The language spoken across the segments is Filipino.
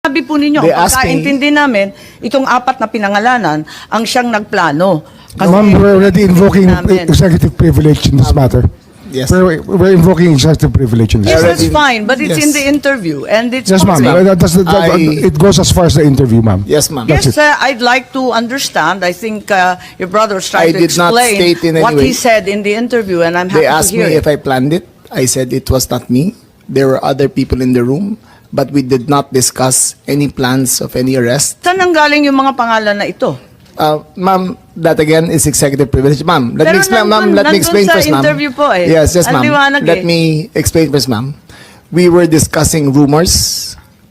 Sabi po ninyo, They asked me- pagkaintindi namin, itong apat na pinangalanan, ang siyang nagplano. Ma'am, we're already invoking namin. executive privilege in this matter. Yes. We're invoking executive privilege in this Yes, matter. that's fine, but it's Yes. in the interview, and it's Yes, ma'am. public. It goes as far as the interview, ma'am. Yes, ma'am. That's Yes, it. I'd like to understand. I think your brother was trying I to did not explain state in any what he way. said in the interview, and I'm happy They to asked hear me it. if I planned it. I said it was not me. There were other people in the room, but we did not discuss any plans of any arrest. Saan nanggaling yung mga pangalan na ito? Ma'am, that again is executive privilege. Ma'am, let Pero me explain, ma'am. nandun- Let me nandun explain sa first, ma'am. interview po eh. Yes, yes, Ang ma'am. liwanag Let eh. me explain first, ma'am. We were discussing rumors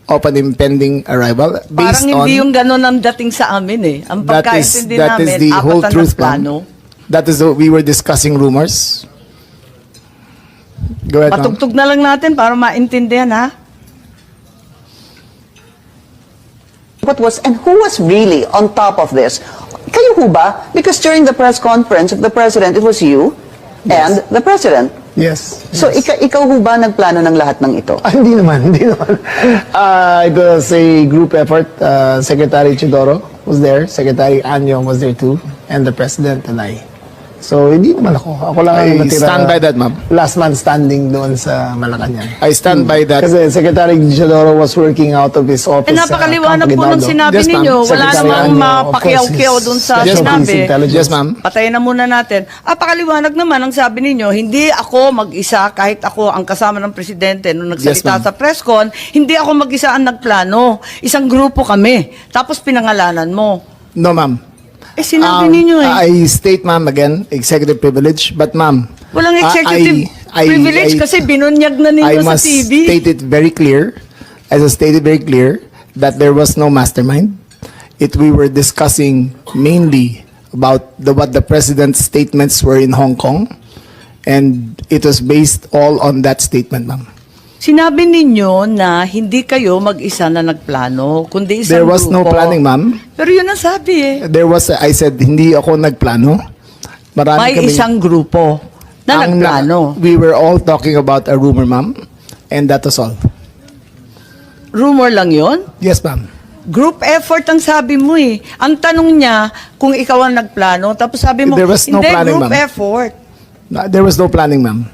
of an impending arrival Parang based on... hindi yung ganun ang dating sa amin eh. Ang pagkaintindi that namin, is the whole apat na truth, plano. ma'am. That is we were discussing rumors. Go ahead, ma'am. Patugtog na lang natin para maintindihan ha. What was and who was really on top of this? Kayo ho ba? Because during the press conference of the president, it was you and the president. Yes. So ikaw ho ba nagplano ng lahat ng ito? Hindi naman, hindi naman. It was a group effort. Secretary Chidoro was there. Secretary Anyong was there too. And the president and I. So, hindi naman ako. Ako lang ang I natira. stand by that, ma'am. Last man standing doon sa Malacanang. I stand by that. Kasi Secretary Chidoro was working out of his office. Eh napakaliwanag po ng sinabi Yes, ma'am. ninyo. Wala Secretary namang Anyo, of mapakiyaw-kiyaw course, dun is sa Special Police sinabi. Intelligence. Yes, ma'am. Patayin na muna natin. Pakaliwanag naman ang sabi ninyo, hindi ako mag-isa kahit ako ang kasama ng presidente nung Yes, nagsalita ma'am. sa press con, hindi ako mag-isa ang nagplano. Isang grupo kami. Tapos pinangalanan mo. No, ma'am. Eh sinabi ninyo eh. I state, ma'am, again, executive privilege. But, ma'am, Walang executive privilege kasi binunyag na I ninyo sa must TV. state it very clear, as I stated very clear, that there was no mastermind. We were discussing mainly about what the president's statements were in Hong Kong, and it was based all on that statement, ma'am. Sinabi ninyo na hindi kayo mag-isa na nagplano, kundi isang There was no grupo. planning, ma'am. Pero yun ang sabi eh. I said, hindi ako nagplano. Marami May kaming- isang grupo na Ang nagplano. We were all talking about a rumor, ma'am, and that was all. Rumor lang yon. Yes, ma'am. Group effort ang sabi mo eh. Ang tanong niya kung ikaw ang nagplano, tapos sabi mo, There was no hindi, planning, group ma'am. effort. There was no planning, ma'am.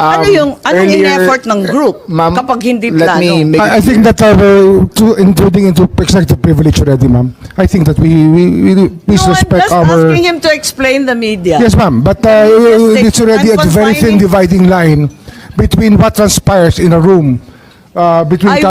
Anong Earlier, in-effort ng group ma'am, kapag hindi let me plano? make I think that intruding into executive privilege already, ma'am. I think that we please No, I'm respect just our... asking him to explain the media. Yes, ma'am. But Yes, it's already I'm a very thin confining- dividing line between what transpires in a room between... I